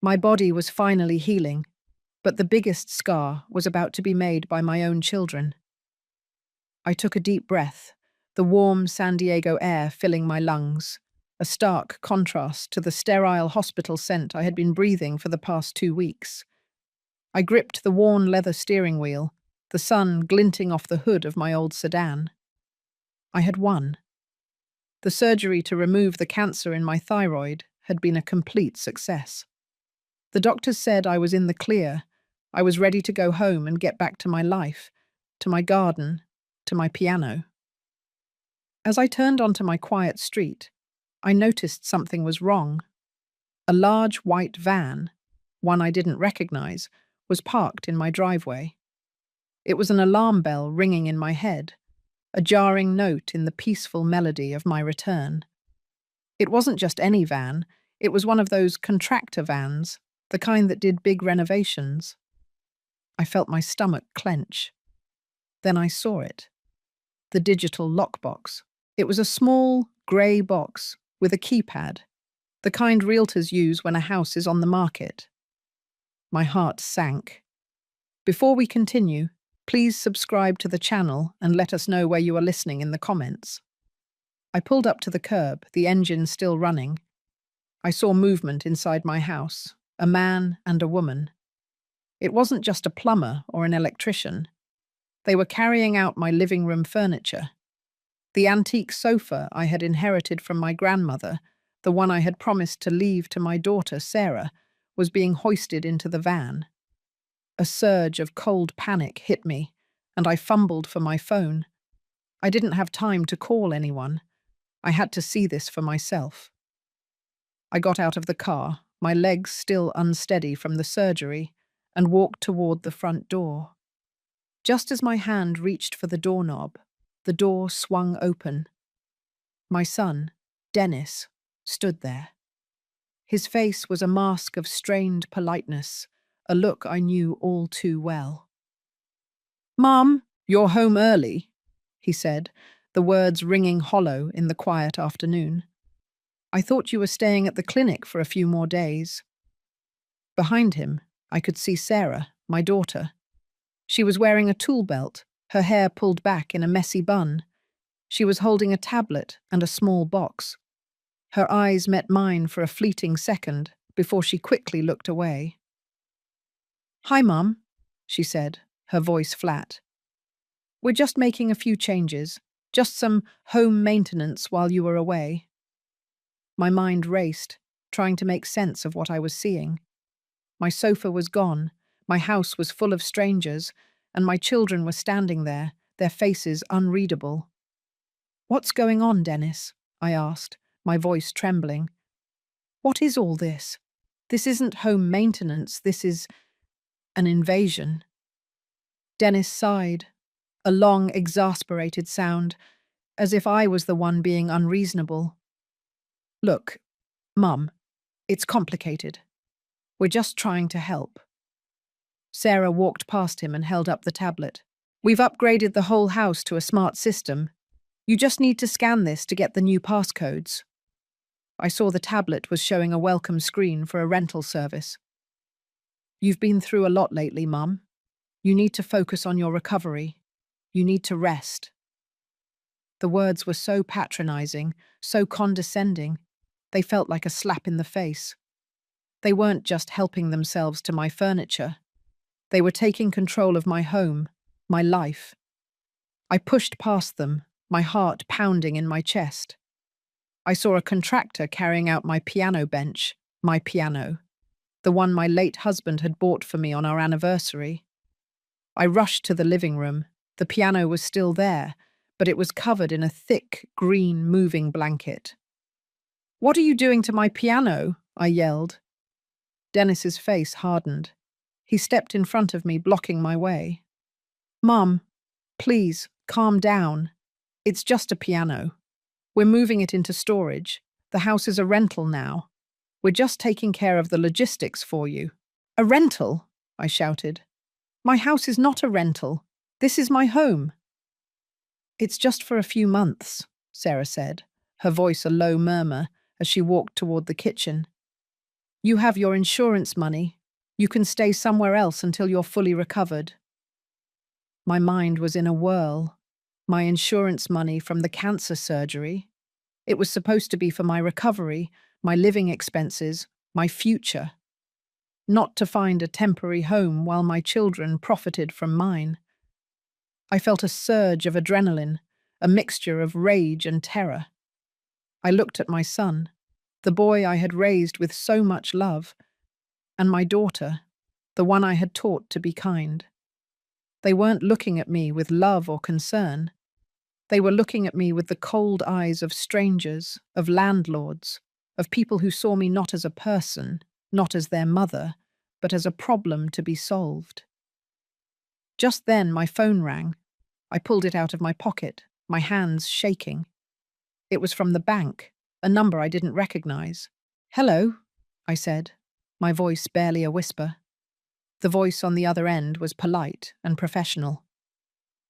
My body was finally healing, but the biggest scar was about to be made by my own children. I took a deep breath, the warm San Diego air filling my lungs, a stark contrast to the sterile hospital scent I had been breathing for the past 2 weeks. I gripped the worn leather steering wheel, the sun glinting off the hood of my old sedan. I had won. The surgery to remove the cancer in my thyroid had been a complete success. The doctors said I was in the clear. I was ready to go home and get back to my life, to my garden, to my piano. As I turned onto my quiet street, I noticed something was wrong. A large white van, one I didn't recognize, was parked in my driveway. It was an alarm bell ringing in my head, a jarring note in the peaceful melody of my return. It wasn't just any van, it was one of those contractor vans, the kind that did big renovations. I felt my stomach clench. Then I saw it. The digital lockbox. It was a small, grey box with a keypad, the kind realtors use when a house is on the market. My heart sank. Before we continue, please subscribe to the channel and let us know where you are listening in the comments. I pulled up to the curb, the engine still running. I saw movement inside my house, a man and a woman. It wasn't just a plumber or an electrician. They were carrying out my living room furniture. The antique sofa I had inherited from my grandmother, the one I had promised to leave to my daughter, Sarah, was being hoisted into the van. A surge of cold panic hit me, and I fumbled for my phone. I didn't have time to call anyone. I had to see this for myself. I got out of the car, my legs still unsteady from the surgery, and walked toward the front door. Just as my hand reached for the doorknob, the door swung open. My son, Dennis, stood there. His face was a mask of strained politeness, a look I knew all too well. "Mom, you're home early," he said, the words ringing hollow in the quiet afternoon. "I thought you were staying at the clinic for a few more days." Behind him, I could see Sarah, my daughter. She was wearing a tool belt, her hair pulled back in a messy bun. She was holding a tablet and a small box. Her eyes met mine for a fleeting second before she quickly looked away. "Hi, Mum," she said, her voice flat. "We're just making a few changes, just some home maintenance while you were away." My mind raced, trying to make sense of what I was seeing. My sofa was gone, my house was full of strangers, and my children were standing there, their faces unreadable. "What's going on, Dennis?" I asked, my voice trembling. "What is all this? This isn't home maintenance, this is an invasion." Dennis sighed, a long, exasperated sound, as if I was the one being unreasonable. "Look, Mum, it's complicated. We're just trying to help." Sarah walked past him and held up the tablet. "We've upgraded the whole house to a smart system. You just need to scan this to get the new passcodes." I saw the tablet was showing a welcome screen for a rental service. "You've been through a lot lately, Mum. You need to focus on your recovery. You need to rest." The words were so patronizing, so condescending. They felt like a slap in the face. They weren't just helping themselves to my furniture. They were taking control of my home, my life. I pushed past them, my heart pounding in my chest. I saw a contractor carrying out my piano bench, my piano, the one my late husband had bought for me on our anniversary. I rushed to the living room. The piano was still there, but it was covered in a thick, green moving blanket. "What are you doing to my piano?" I yelled. Dennis's face hardened. He stepped in front of me, blocking my way. "Mum, please, calm down. It's just a piano. We're moving it into storage. The house is a rental now. We're just taking care of the logistics for you." "A rental?" I shouted. "My house is not a rental. This is my home." "It's just for a few months," Sarah said, her voice a low murmur as she walked toward the kitchen. You have your insurance money. You can stay somewhere else until you're fully recovered. My mind was in a whirl. My insurance money from the cancer surgery. It was supposed to be for my recovery, my living expenses, my future. Not to find a temporary home while my children profited from mine. I felt a surge of adrenaline, a mixture of rage and terror. I looked at my son, the boy I had raised with so much love, and my daughter, the one I had taught to be kind. They weren't looking at me with love or concern. They were looking at me with the cold eyes of strangers, of landlords, of people who saw me not as a person, not as their mother, but as a problem to be solved. Just then my phone rang. I pulled it out of my pocket, my hands shaking. It was from the bank, a number I didn't recognize. "Hello," I said, my voice barely a whisper. The voice on the other end was polite and professional.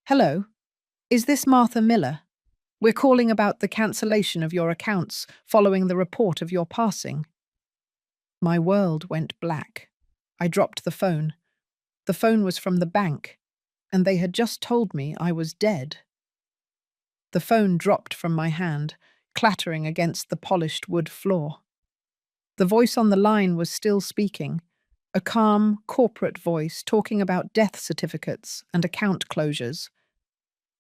"Hello, is this Martha Miller? We're calling about the cancellation of your accounts following the report of your passing." My world went black. I dropped the phone. The phone was from the bank, and they had just told me I was dead. The phone dropped from my hand, clattering against the polished wood floor. The voice on the line was still speaking, a calm, corporate voice talking about death certificates and account closures.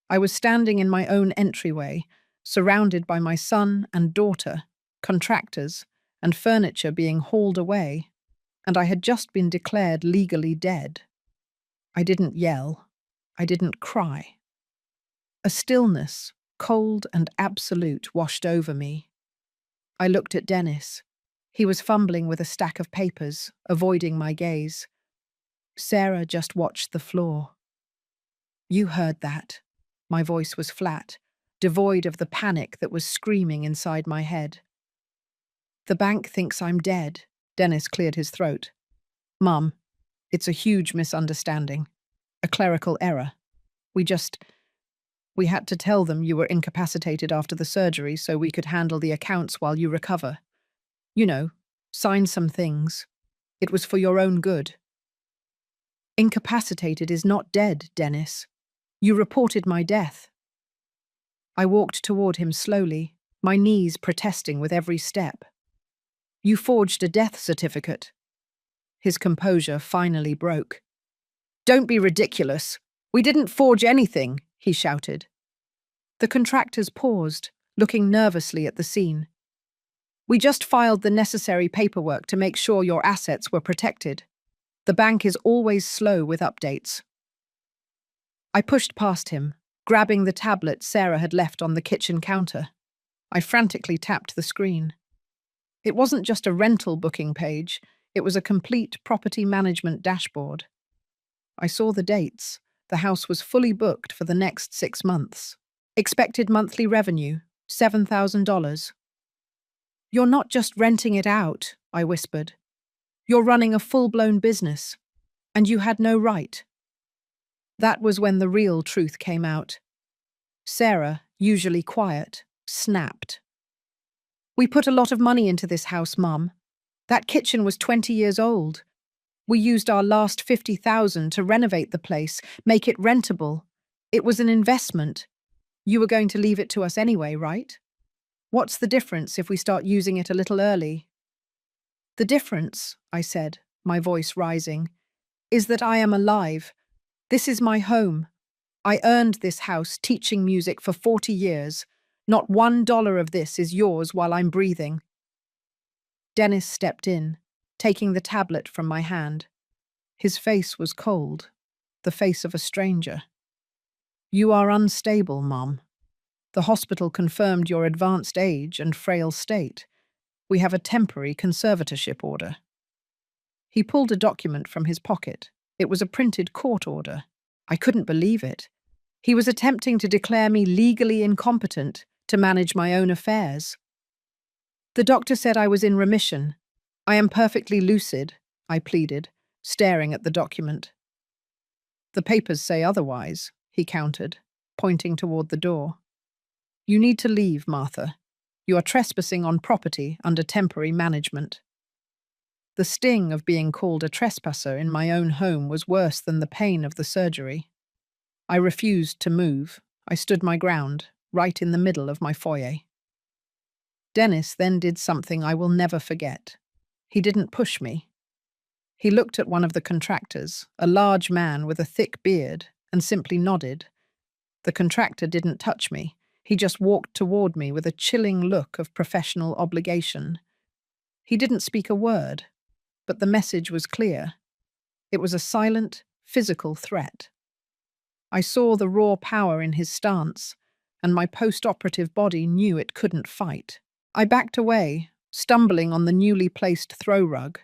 I was standing in my own entryway, surrounded by my son and daughter, contractors, and furniture being hauled away, and I had just been declared legally dead. I didn't yell. I didn't cry. A stillness, cold and absolute, washed over me. I looked at Dennis. He was fumbling with a stack of papers, avoiding my gaze. Sarah just watched the floor. "You heard that." My voice was flat, devoid of the panic that was screaming inside my head. "The bank thinks I'm dead." Dennis cleared his throat. "Mum, it's a huge misunderstanding. A clerical error. We had to tell them you were incapacitated after the surgery so we could handle the accounts while you recover. You know, sign some things. It was for your own good." "Incapacitated is not dead, Dennis. You reported my death." I walked toward him slowly, my knees protesting with every step. "You forged a death certificate." His composure finally broke. "Don't be ridiculous. We didn't forge anything," he shouted. The contractors paused, looking nervously at the scene. "We just filed the necessary paperwork to make sure your assets were protected. The bank is always slow with updates." I pushed past him, grabbing the tablet Sarah had left on the kitchen counter. I frantically tapped the screen. It wasn't just a rental booking page, it was a complete property management dashboard. I saw the dates. The house was fully booked for the next 6 months. Expected monthly revenue, $7,000. "You're not just renting it out," I whispered. "You're running a full-blown business. And you had no right." That was when the real truth came out. Sarah, usually quiet, snapped. "We put a lot of money into this house, Mum. That kitchen was 20 years old. We used our last $50,000 to renovate the place, make it rentable. It was an investment. You were going to leave it to us anyway, right? What's the difference if we start using it a little early?" "The difference," I said, my voice rising, "is that I am alive. This is my home. I earned this house teaching music for 40 years. Not $1 of this is yours while I'm breathing." Dennis stepped in, taking the tablet from my hand. His face was cold, the face of a stranger. "You are unstable, Mom. The hospital confirmed your advanced age and frail state. We have a temporary conservatorship order." He pulled a document from his pocket. It was a printed court order. I couldn't believe it. He was attempting to declare me legally incompetent to manage my own affairs. "The doctor said I was in remission. I am perfectly lucid," I pleaded, staring at the document. "The papers say otherwise," he countered, pointing toward the door. "You need to leave, Martha. You are trespassing on property under temporary management." The sting of being called a trespasser in my own home was worse than the pain of the surgery. I refused to move. I stood my ground, right in the middle of my foyer. Dennis then did something I will never forget. He didn't push me. He looked at one of the contractors, a large man with a thick beard, and simply nodded. The contractor didn't touch me. He just walked toward me with a chilling look of professional obligation. He didn't speak a word, but the message was clear. It was a silent, physical threat. I saw the raw power in his stance, and my post-operative body knew it couldn't fight. I backed away, stumbling on the newly placed throw rug.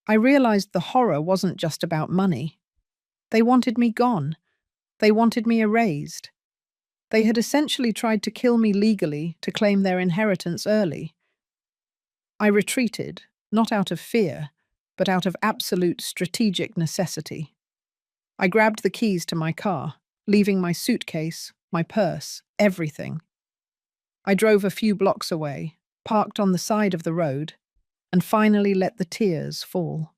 I realized the horror wasn't just about money. They wanted me gone. They wanted me erased. They had essentially tried to kill me legally to claim their inheritance early. I retreated, not out of fear, but out of absolute strategic necessity. I grabbed the keys to my car, leaving my suitcase, my purse, everything. I drove a few blocks away, parked on the side of the road, and finally let the tears fall.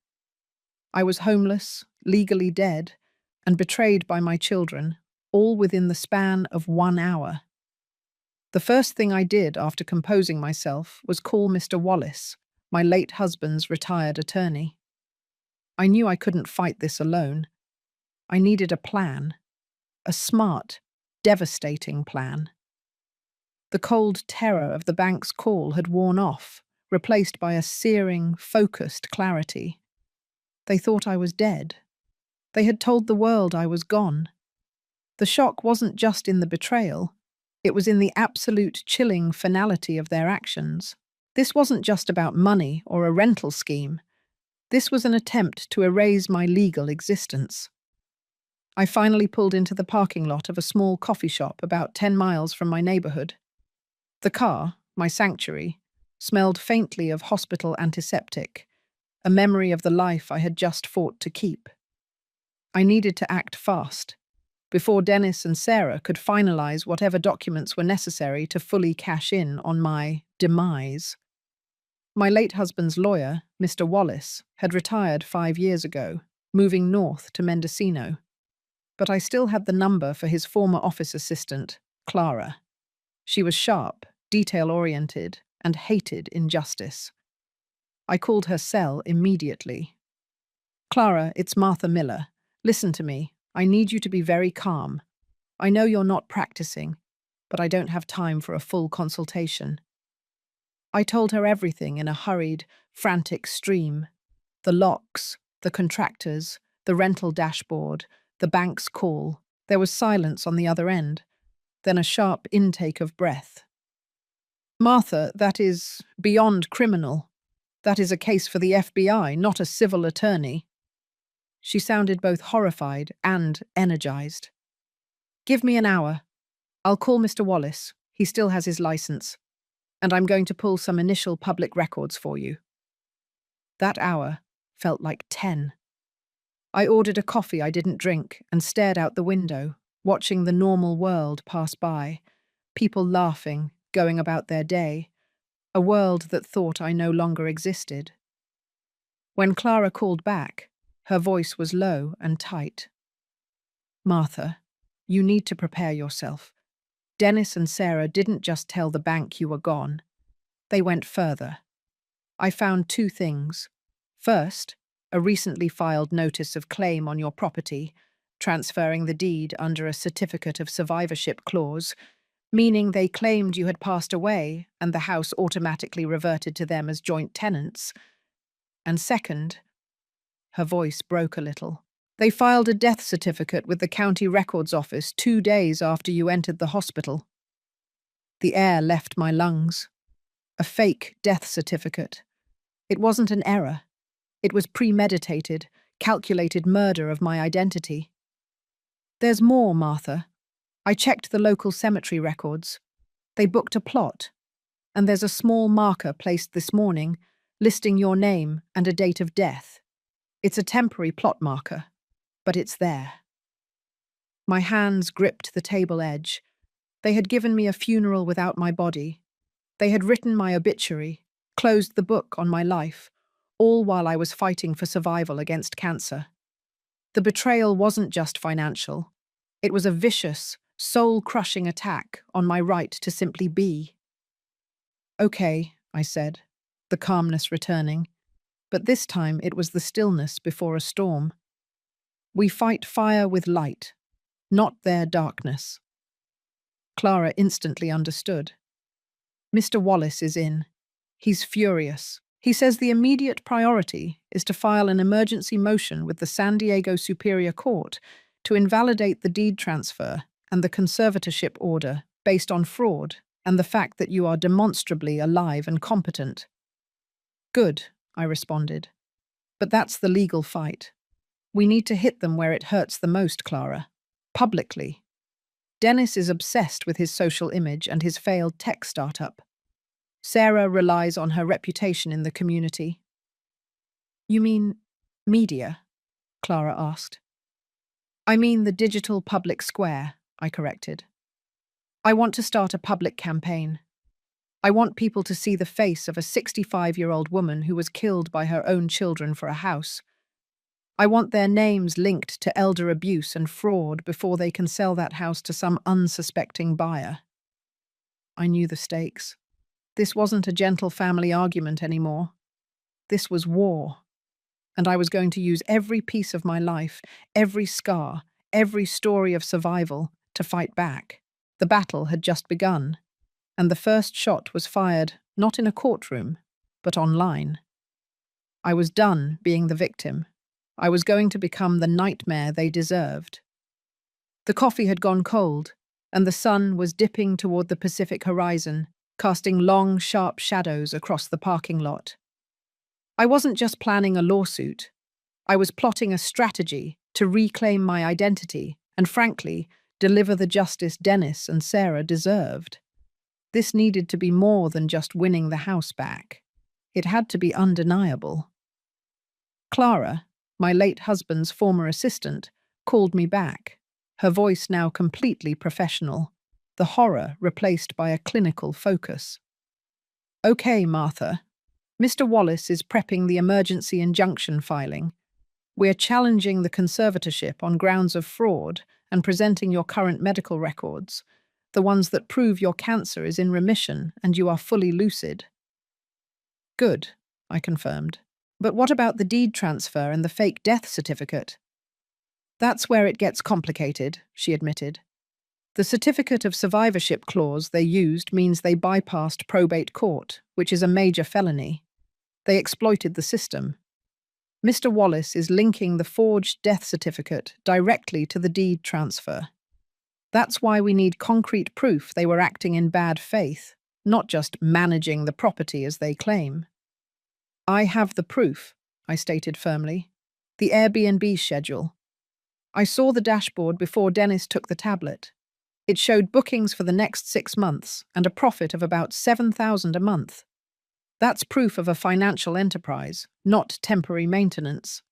I was homeless, legally dead, and betrayed by my children, all within the span of 1 hour. The first thing I did after composing myself was call Mr. Wallace, my late husband's retired attorney. I knew I couldn't fight this alone. I needed a plan, a smart, devastating plan. The cold terror of the bank's call had worn off, replaced by a searing, focused clarity. They thought I was dead. They had told the world I was gone. The shock wasn't just in the betrayal, it was in the absolute chilling finality of their actions. This wasn't just about money or a rental scheme. This was an attempt to erase my legal existence. I finally pulled into the parking lot of a small coffee shop about 10 miles from my neighborhood. The car, my sanctuary, smelled faintly of hospital antiseptic, a memory of the life I had just fought to keep. I needed to act fast, before Dennis and Sarah could finalize whatever documents were necessary to fully cash in on my demise. My late husband's lawyer, Mr. Wallace, had retired 5 years ago, moving north to Mendocino. But I still had the number for his former office assistant, Clara. She was sharp, detail-oriented, and hated injustice. I called her cell immediately. "Clara, it's Martha Miller. Listen to me. I need you to be very calm. I know you're not practicing, but I don't have time for a full consultation." I told her everything in a hurried, frantic stream. The locks, the contractors, the rental dashboard, the bank's call. There was silence on the other end, then a sharp intake of breath. "Martha, that is beyond criminal. That is a case for the FBI, not a civil attorney." She sounded both horrified and energized. "Give me an hour. I'll call Mr. Wallace. He still has his license. And I'm going to pull some initial public records for you." That hour felt like 10. I ordered a coffee I didn't drink and stared out the window, watching the normal world pass by, people laughing, going about their day, a world that thought I no longer existed. When Clara called back, her voice was low and tight. "Martha, you need to prepare yourself. Dennis and Sarah didn't just tell the bank you were gone. They went further. I found 2 things. First, a recently filed notice of claim on your property, transferring the deed under a certificate of survivorship clause, meaning they claimed you had passed away and the house automatically reverted to them as joint tenants. And second," her voice broke a little, "they filed a death certificate with the county records office 2 days after you entered the hospital." The air left my lungs. A fake death certificate. It wasn't an error. It was premeditated, calculated murder of my identity. "There's more, Martha. I checked the local cemetery records. They booked a plot, and there's a small marker placed this morning listing your name and a date of death. It's a temporary plot marker, but it's there." My hands gripped the table edge. They had given me a funeral without my body. They had written my obituary, closed the book on my life, all while I was fighting for survival against cancer. The betrayal wasn't just financial. It was a vicious, soul-crushing attack on my right to simply be. "Okay," I said, the calmness returning, but this time it was the stillness before a storm. "We fight fire with light, not their darkness." Clara instantly understood. "Mr. Wallace is in. He's furious. He says the immediate priority is to file an emergency motion with the San Diego Superior Court to invalidate the deed transfer and the conservatorship order based on fraud and the fact that you are demonstrably alive and competent." "Good," I responded. "But that's the legal fight. We need to hit them where it hurts the most, Clara. Publicly. Dennis is obsessed with his social image and his failed tech startup. Sarah relies on her reputation in the community." "You mean media?" Clara asked. "I mean the digital public square," I corrected. "I want to start a public campaign. I want people to see the face of a 65-year-old woman who was killed by her own children for a house. I want their names linked to elder abuse and fraud before they can sell that house to some unsuspecting buyer." I knew the stakes. This wasn't a gentle family argument anymore. This was war. And I was going to use every piece of my life, every scar, every story of survival to fight back. The battle had just begun, and the first shot was fired not in a courtroom, but online. I was done being the victim. I was going to become the nightmare they deserved. The coffee had gone cold, and the sun was dipping toward the Pacific horizon, casting long, sharp shadows across the parking lot. I wasn't just planning a lawsuit. I was plotting a strategy to reclaim my identity and, frankly, deliver the justice Dennis and Sarah deserved. This needed to be more than just winning the house back. It had to be undeniable. Clara, my late husband's former assistant, called me back, her voice now completely professional, the horror replaced by a clinical focus. "Okay, Martha. Mr. Wallace is prepping the emergency injunction filing. We're challenging the conservatorship on grounds of fraud and presenting your current medical records, the ones that prove your cancer is in remission and you are fully lucid." "Good," I confirmed. "But what about the deed transfer and the fake death certificate?" "That's where it gets complicated," she admitted. "The certificate of survivorship clause they used means they bypassed probate court, which is a major felony. They exploited the system. Mr. Wallace is linking the forged death certificate directly to the deed transfer. That's why we need concrete proof they were acting in bad faith, not just managing the property as they claim." "I have the proof," I stated firmly. "The Airbnb schedule. I saw the dashboard before Dennis took the tablet. It showed bookings for the next 6 months and a profit of about $7,000 a month. That's proof of a financial enterprise, not temporary maintenance."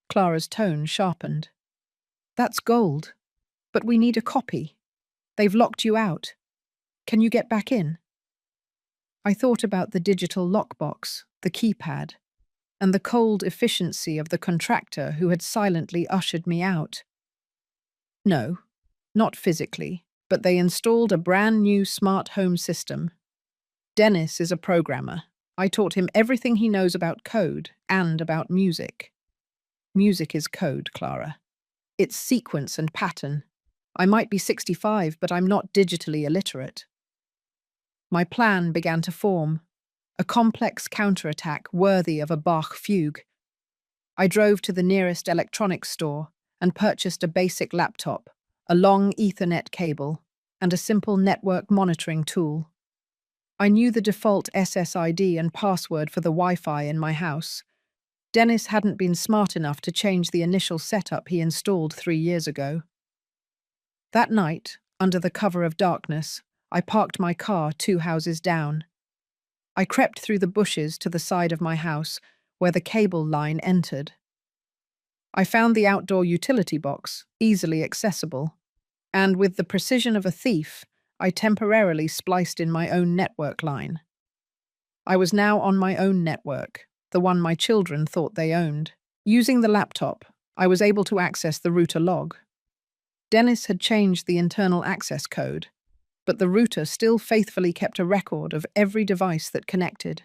Clara's tone sharpened. "That's gold. But we need a copy. They've locked you out. Can you get back in?" I thought about the digital lockbox, the keypad, and the cold efficiency of the contractor who had silently ushered me out. "No. Not physically, but they installed a brand new smart home system. Dennis is a programmer. I taught him everything he knows about code and about music." "Music is code, Clara. It's sequence and pattern. I might be 65, but I'm not digitally illiterate." My plan began to form, a complex counterattack worthy of a Bach fugue. I drove to the nearest electronics store and purchased a basic laptop, a long Ethernet cable, and a simple network monitoring tool. I knew the default SSID and password for the Wi-Fi in my house. Dennis hadn't been smart enough to change the initial setup he installed 3 years ago. That night, under the cover of darkness, I parked my car 2 houses down. I crept through the bushes to the side of my house, where the cable line entered. I found the outdoor utility box, easily accessible, and with the precision of a thief, I temporarily spliced in my own network line. I was now on my own network, the one my children thought they owned. Using the laptop, I was able to access the router log. Dennis had changed the internal access code, but the router still faithfully kept a record of every device that connected.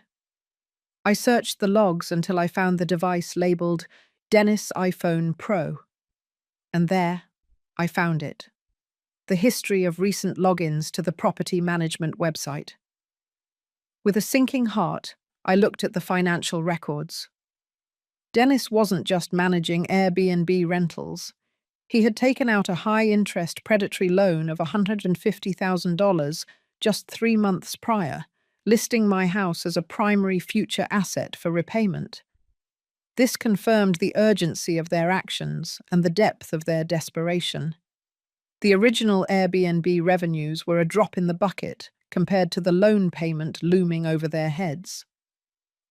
I searched the logs until I found the device labeled Dennis iPhone Pro. And there, I found it. The history of recent logins to the property management website. With a sinking heart, I looked at the financial records. Dennis wasn't just managing Airbnb rentals. He had taken out a high-interest predatory loan of $150,000 just 3 months prior, listing my house as a primary future asset for repayment. This confirmed the urgency of their actions and the depth of their desperation. The original Airbnb revenues were a drop in the bucket compared to the loan payment looming over their heads.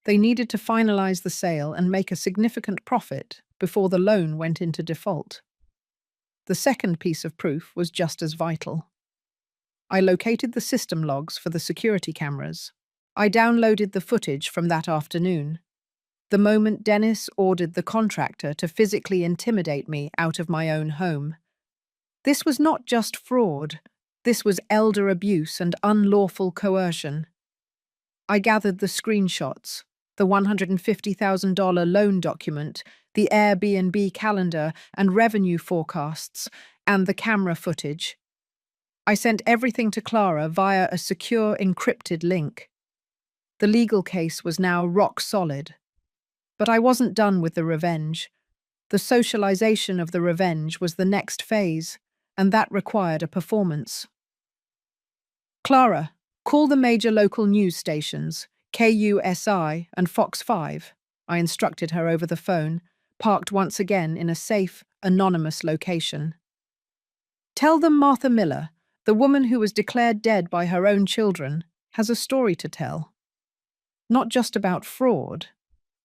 They needed to finalize the sale and make a significant profit before the loan went into default. The second piece of proof was just as vital. I located the system logs for the security cameras. I downloaded the footage from that afternoon, the moment Dennis ordered the contractor to physically intimidate me out of my own home. This was not just fraud, this was elder abuse and unlawful coercion. I gathered the screenshots, the $150,000 loan document, the Airbnb calendar and revenue forecasts, and the camera footage. I sent everything to Clara via a secure encrypted link. The legal case was now rock solid. But I wasn't done with the revenge. The socialization of the revenge was the next phase, and that required a performance. Clara, call the major local news stations, KUSI and Fox 5, I instructed her over the phone, parked once again in a safe, anonymous location. Tell them Martha Miller, the woman who was declared dead by her own children, has a story to tell. Not just about fraud,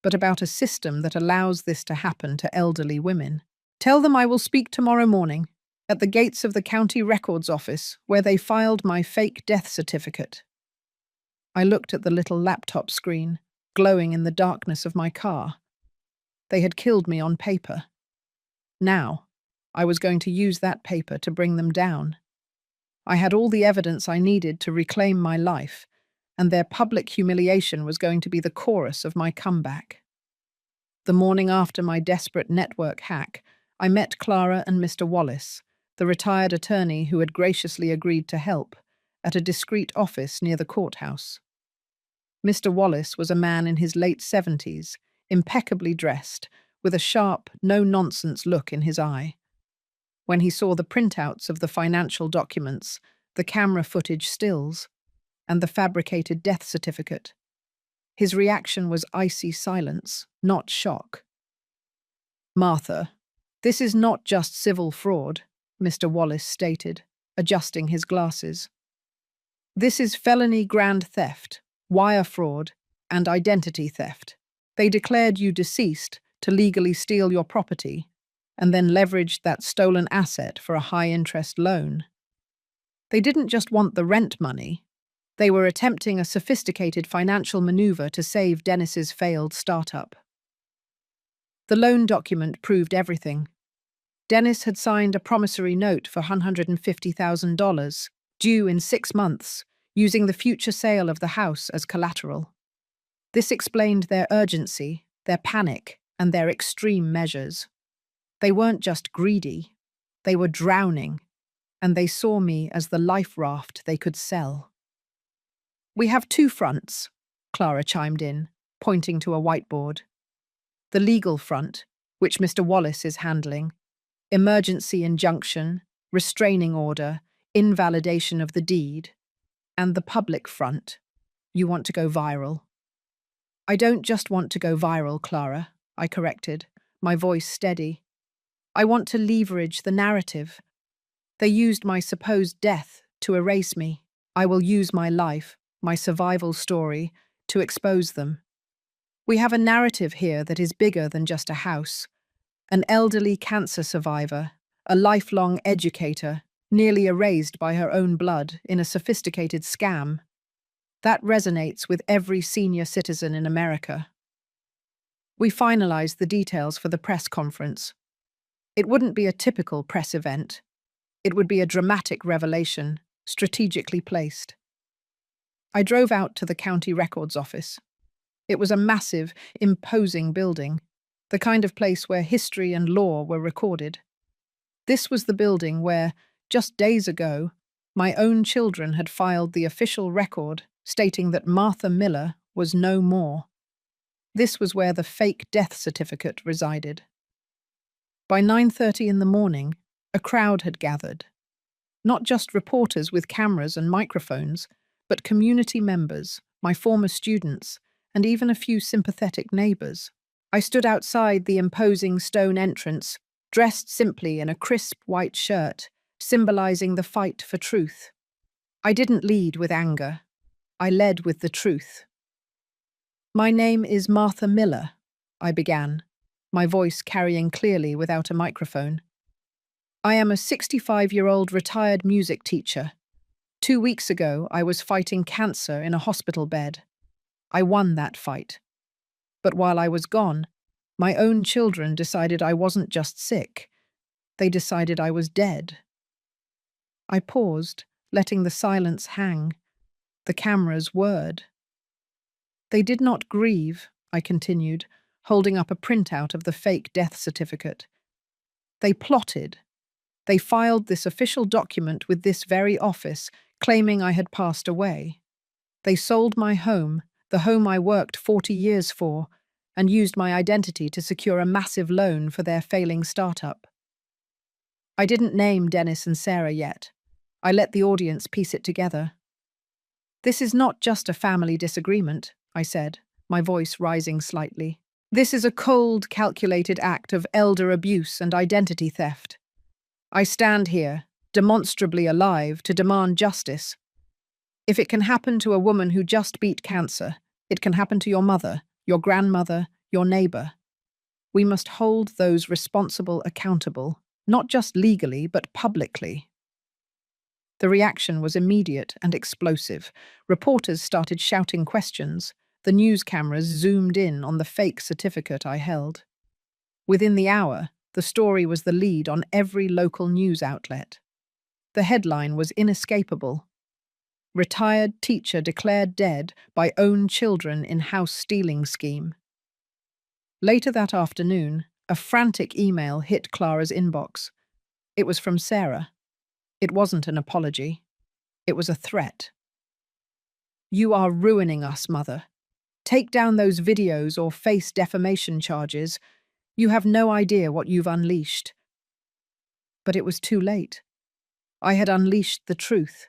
but about a system that allows this to happen to elderly women. Tell them I will speak tomorrow morning at the gates of the county records office where they filed my fake death certificate. I looked at the little laptop screen, glowing in the darkness of my car. They had killed me on paper. Now, I was going to use that paper to bring them down. I had all the evidence I needed to reclaim my life, and their public humiliation was going to be the chorus of my comeback. The morning after my desperate network hack, I met Clara and Mr. Wallace, the retired attorney who had graciously agreed to help, at a discreet office near the courthouse. Mr. Wallace was a man in his late 70s, impeccably dressed, with a sharp, no-nonsense look in his eye. When he saw the printouts of the financial documents, the camera footage stills, and the fabricated death certificate, his reaction was icy silence, not shock. Martha, this is not just civil fraud, Mr. Wallace stated, adjusting his glasses. This is felony grand theft, wire fraud, and identity theft. They declared you deceased to legally steal your property, and then leveraged that stolen asset for a high-interest loan. They didn't just want the rent money. They were attempting a sophisticated financial maneuver to save Dennis's failed startup. The loan document proved everything. Dennis had signed a promissory note for $150,000, due in 6 months, using the future sale of the house as collateral. This explained their urgency, their panic, and their extreme measures. They weren't just greedy, they were drowning, and they saw me as the life raft they could sell. We have 2 fronts, Clara chimed in, pointing to a whiteboard. The legal front, which Mr. Wallace is handling, emergency injunction, restraining order, invalidation of the deed, and the public front. You want to go viral. I don't just want to go viral, Clara, I corrected, my voice steady. I want to leverage the narrative. They used my supposed death to erase me. I will use my life, my survival story, to expose them. We have a narrative here that is bigger than just a house. An elderly cancer survivor, a lifelong educator, nearly erased by her own blood in a sophisticated scam. That resonates with every senior citizen in America. We finalized the details for the press conference. It wouldn't be a typical press event. It would be a dramatic revelation, strategically placed. I drove out to the county records office. It was a massive, imposing building, the kind of place where history and law were recorded. This was the building where, just days ago, my own children had filed the official record stating that Martha Miller was no more. This was where the fake death certificate resided. By 9:30 in the morning, a crowd had gathered. Not just reporters with cameras and microphones, but community members, my former students, and even a few sympathetic neighbors. I stood outside the imposing stone entrance, dressed simply in a crisp white shirt, symbolizing the fight for truth. I didn't lead with anger. I led with the truth. "My name is Martha Miller," I began, my voice carrying clearly without a microphone. "I am a 65-year-old retired music teacher. 2 weeks ago, I was fighting cancer in a hospital bed. I won that fight. But while I was gone, my own children decided I wasn't just sick. They decided I was dead." I paused, letting the silence hang, the camera's word. "They did not grieve," I continued, holding up a printout of the fake death certificate. "They plotted. They filed this official document with this very office, claiming I had passed away. They sold my home, the home I worked 40 years for, and used my identity to secure a massive loan for their failing startup." I didn't name Dennis and Sarah yet. I let the audience piece it together. "This is not just a family disagreement," I said, my voice rising slightly. "This is a cold, calculated act of elder abuse and identity theft. I stand here, demonstrably alive, to demand justice. If it can happen to a woman who just beat cancer, it can happen to your mother, your grandmother, your neighbor. We must hold those responsible accountable, not just legally, but publicly." The reaction was immediate and explosive. Reporters started shouting questions. The news cameras zoomed in on the fake certificate I held. Within the hour, the story was the lead on every local news outlet. The headline was inescapable: "Retired teacher declared dead by own children in house stealing scheme." Later that afternoon, a frantic email hit Clara's inbox. It was from Sarah. It wasn't an apology. It was a threat. "You are ruining us, Mother. Take down those videos or face defamation charges. You have no idea what you've unleashed." But it was too late. I had unleashed the truth,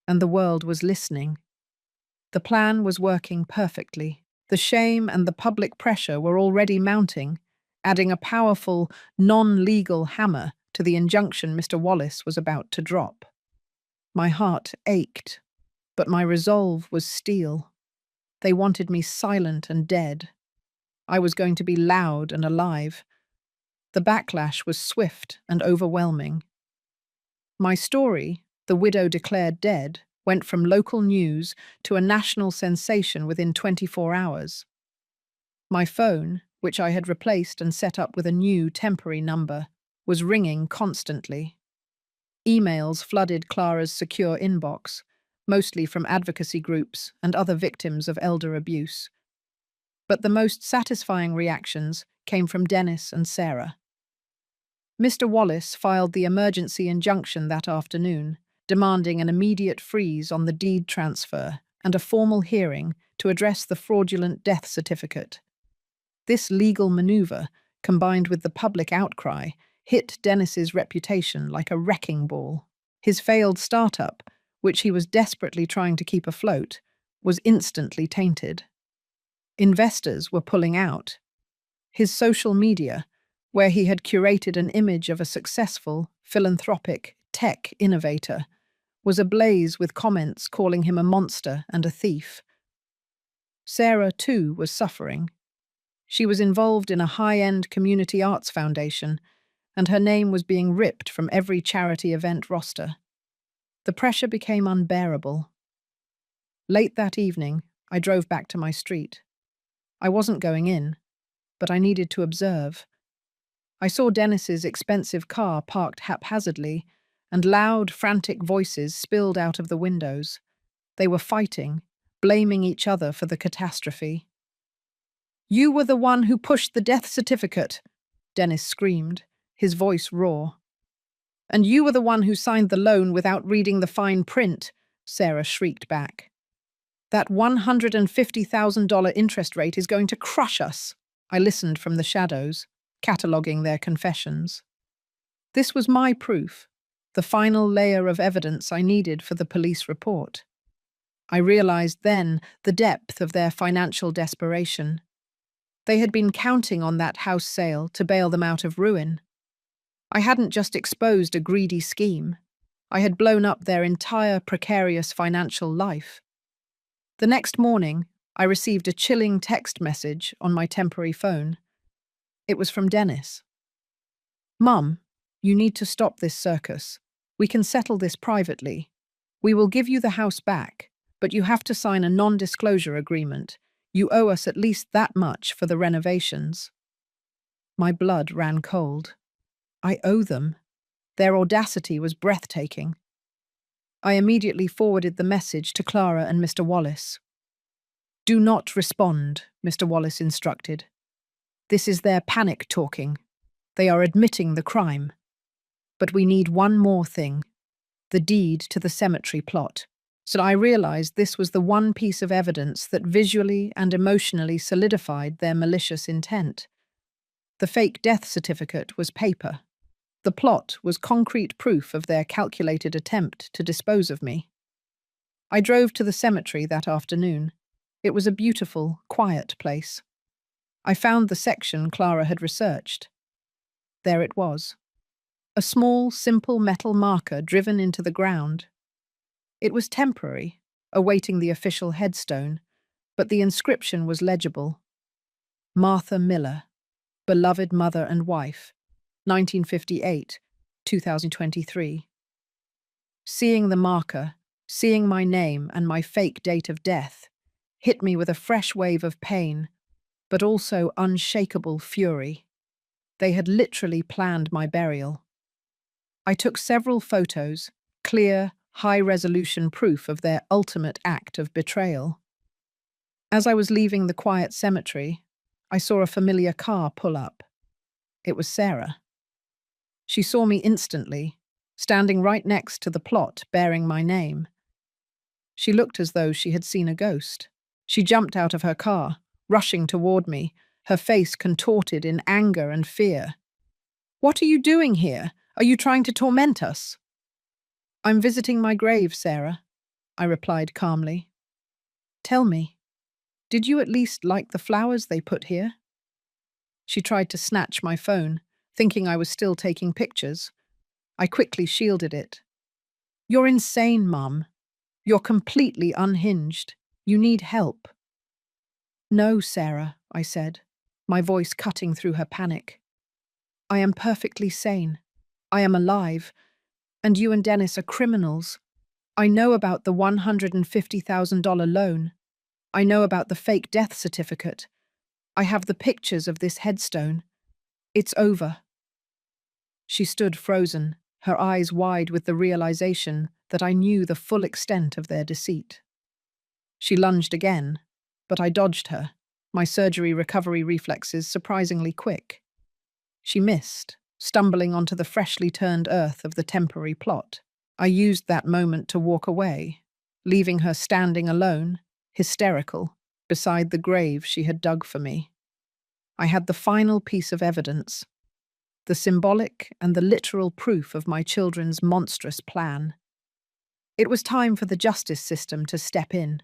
and the world was listening. The plan was working perfectly. The shame and the public pressure were already mounting, adding a powerful, non-legal hammer to the injunction Mr. Wallace was about to drop. My heart ached, but my resolve was steel. They wanted me silent and dead. I was going to be loud and alive. The backlash was swift and overwhelming. My story, "The Widow Declared Dead," went from local news to a national sensation within 24 hours. My phone, which I had replaced and set up with a new temporary number, was ringing constantly. Emails flooded Clara's secure inbox, mostly from advocacy groups and other victims of elder abuse. But the most satisfying reactions came from Dennis and Sarah. Mr. Wallace filed the emergency injunction that afternoon, demanding an immediate freeze on the deed transfer and a formal hearing to address the fraudulent death certificate. This legal maneuver, combined with the public outcry, hit Dennis's reputation like a wrecking ball. His failed startup, which he was desperately trying to keep afloat, was instantly tainted. Investors were pulling out. His social media, where he had curated an image of a successful, philanthropic tech innovator, was ablaze with comments calling him a monster and a thief. Sarah, too, was suffering. She was involved in a high-end community arts foundation, and her name was being ripped from every charity event roster. The pressure became unbearable. Late that evening, I drove back to my street. I wasn't going in, but I needed to observe. I saw Dennis's expensive car parked haphazardly, and loud, frantic voices spilled out of the windows. They were fighting, blaming each other for the catastrophe. "You were the one who pushed the death certificate," Dennis screamed, his voice raw. "And you were the one who signed the loan without reading the fine print," Sarah shrieked back. "That $150,000 interest rate is going to crush us." I listened from the shadows, cataloguing their confessions. This was my proof, the final layer of evidence I needed for the police report. I realized then the depth of their financial desperation. They had been counting on that house sale to bail them out of ruin. I hadn't just exposed a greedy scheme. I had blown up their entire precarious financial life. The next morning, I received a chilling text message on my temporary phone. It was from Dennis. "Mum, you need to stop this circus. We can settle this privately. We will give you the house back, but you have to sign a non-disclosure agreement. You owe us at least that much for the renovations." My blood ran cold. I owe them. Their audacity was breathtaking. I immediately forwarded the message to Clara and Mr. Wallace. "Do not respond," Mr. Wallace instructed. "This is their panic talking. They are admitting the crime. But we need one more thing, the deed to the cemetery plot." So I realized this was the one piece of evidence that visually and emotionally solidified their malicious intent. The fake death certificate was paper. The plot was concrete proof of their calculated attempt to dispose of me. I drove to the cemetery that afternoon. It was a beautiful, quiet place. I found the section Clara had researched. There it was. A small, simple metal marker driven into the ground. It was temporary, awaiting the official headstone, but the inscription was legible. Martha Miller, beloved mother and wife, 1958, 2023. Seeing the marker, seeing my name and my fake date of death, hit me with a fresh wave of pain, but also unshakable fury. They had literally planned my burial. I took several photos, clear, high-resolution proof of their ultimate act of betrayal. As I was leaving the quiet cemetery, I saw a familiar car pull up. It was Sarah. She saw me instantly, standing right next to the plot bearing my name. She looked as though she had seen a ghost. She jumped out of her car, rushing toward me, her face contorted in anger and fear. "What are you doing here? Are you trying to torment us?" "I'm visiting my grave, Sarah," I replied calmly. "Tell me, did you at least like the flowers they put here?" She tried to snatch my phone, thinking I was still taking pictures. I quickly shielded it. "You're insane, Mum. You're completely unhinged. You need help." "No, Sarah," I said, my voice cutting through her panic. "I am perfectly sane. I am alive. And you and Dennis are criminals. I know about the $150,000 loan. I know about the fake death certificate. I have the pictures of this headstone. It's over." She stood frozen, her eyes wide with the realization that I knew the full extent of their deceit. She lunged again, but I dodged her, my surgery recovery reflexes surprisingly quick. She missed, stumbling onto the freshly turned earth of the temporary plot. I used that moment to walk away, leaving her standing alone, hysterical, beside the grave she had dug for me. I had the final piece of evidence, the symbolic and the literal proof of my children's monstrous plan. It was time for the justice system to step in.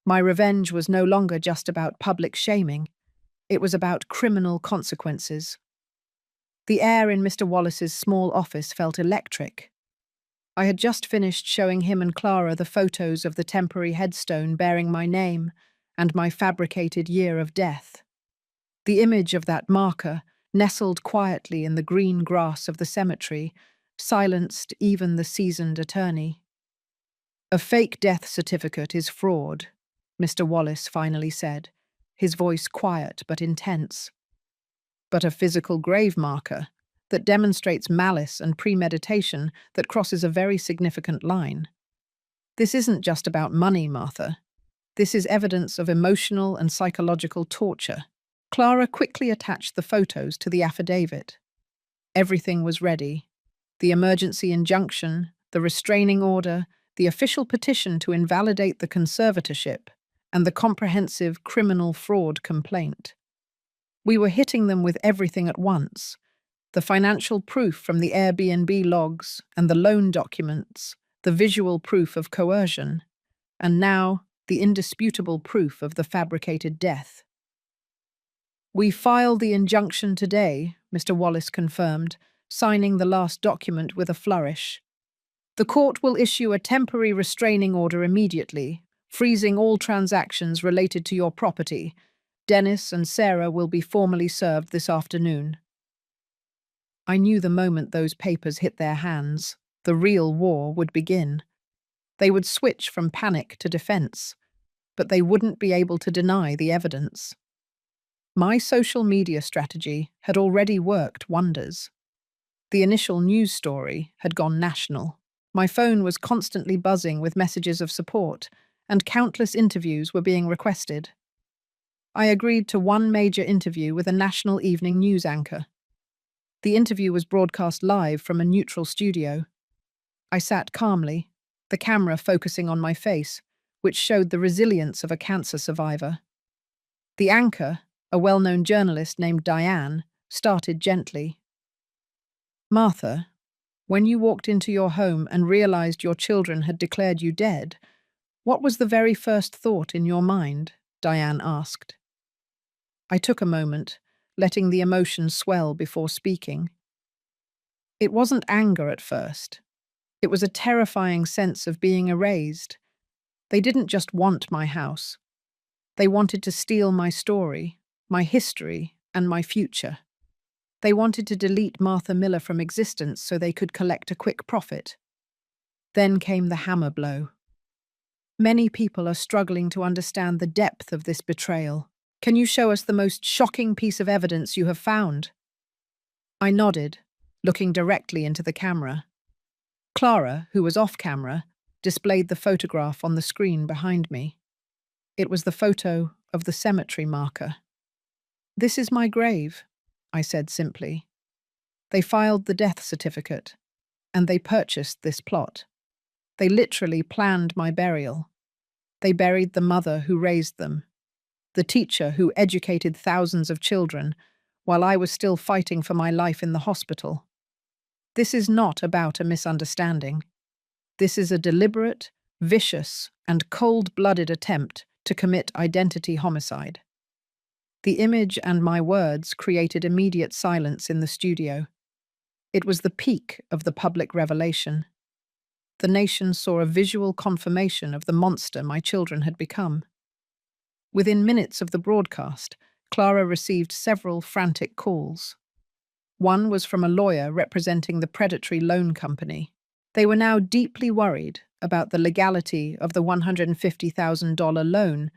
My revenge was no longer just about public shaming. It was about criminal consequences. The air in Mr. Wallace's small office felt electric. I had just finished showing him and Clara the photos of the temporary headstone bearing my name and my fabricated year of death. The image of that marker, nestled quietly in the green grass of the cemetery, silenced even the seasoned attorney. "A fake death certificate is fraud," Mr. Wallace finally said, his voice quiet but intense. but a physical grave marker that demonstrates malice and premeditation that crosses a very significant line. This isn't just about money, Martha. This is evidence of emotional and psychological torture. Clara quickly attached the photos to the affidavit. Everything was ready. The emergency injunction, the restraining order, the official petition to invalidate the conservatorship, and the comprehensive criminal fraud complaint. We were hitting them with everything at once. The financial proof from the Airbnb logs and the loan documents, the visual proof of coercion, and now the indisputable proof of the fabricated death. "We filed the injunction today," Mr. Wallace confirmed, signing the last document with a flourish. "The court will issue a temporary restraining order immediately, freezing all transactions related to your property. Dennis and Sarah will be formally served this afternoon." I knew the moment those papers hit their hands, the real war would begin. They would switch from panic to defense, but they wouldn't be able to deny the evidence. My social media strategy had already worked wonders. The initial news story had gone national. My phone was constantly buzzing with messages of support, and countless interviews were being requested. I agreed to one major interview with a national evening news anchor. The interview was broadcast live from a neutral studio. I sat calmly, the camera focusing on my face, which showed the resilience of a cancer survivor. The anchor, a well-known journalist named Diane, started gently. "Martha, when you walked into your home and realized your children had declared you dead, what was the very first thought in your mind?" Diane asked. I took a moment, letting the emotion swell before speaking. It wasn't anger at first. It was a terrifying sense of being erased. They didn't just want my house. They wanted to steal my story, my history, and my future. They wanted to delete Martha Miller from existence so they could collect a quick profit. Then came the hammer blow. Many people are struggling to understand the depth of this betrayal. Can you show us the most shocking piece of evidence you have found? I nodded, looking directly into the camera. Clara, who was off camera, displayed the photograph on the screen behind me. It was the photo of the cemetery marker. "This is my grave," I said simply. They filed the death certificate, and they purchased this plot. They literally planned my burial. They buried the mother who raised them, the teacher who educated thousands of children, while I was still fighting for my life in the hospital. This is not about a misunderstanding. This is a deliberate, vicious, and cold-blooded attempt to commit identity homicide. The image and my words created immediate silence in the studio. It was the peak of the public revelation. The nation saw a visual confirmation of the monster my children had become. Within minutes of the broadcast, Clara received several frantic calls. One was from a lawyer representing the predatory loan company. They were now deeply worried about the legality of the $150,000 loan,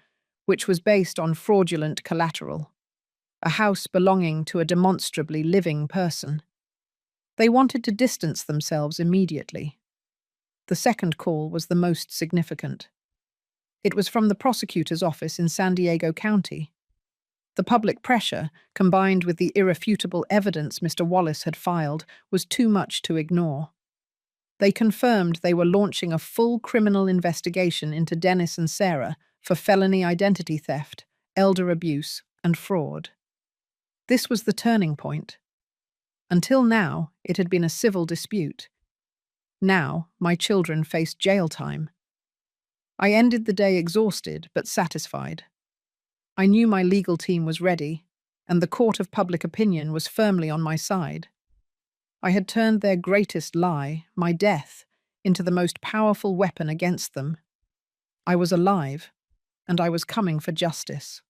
which was based on fraudulent collateral, a house belonging to a demonstrably living person. They wanted to distance themselves immediately. The second call was the most significant. It was from the prosecutor's office in San Diego County. The public pressure, combined with the irrefutable evidence Mr. Wallace had filed, was too much to ignore. They confirmed they were launching a full criminal investigation into Dennis and Sarah for felony identity theft, elder abuse, and fraud. This was the turning point. Until now, it had been a civil dispute. Now, my children faced jail time. I ended the day exhausted but satisfied. I knew my legal team was ready, and the court of public opinion was firmly on my side. I had turned their greatest lie, my death, into the most powerful weapon against them. I was alive, and I was coming for justice.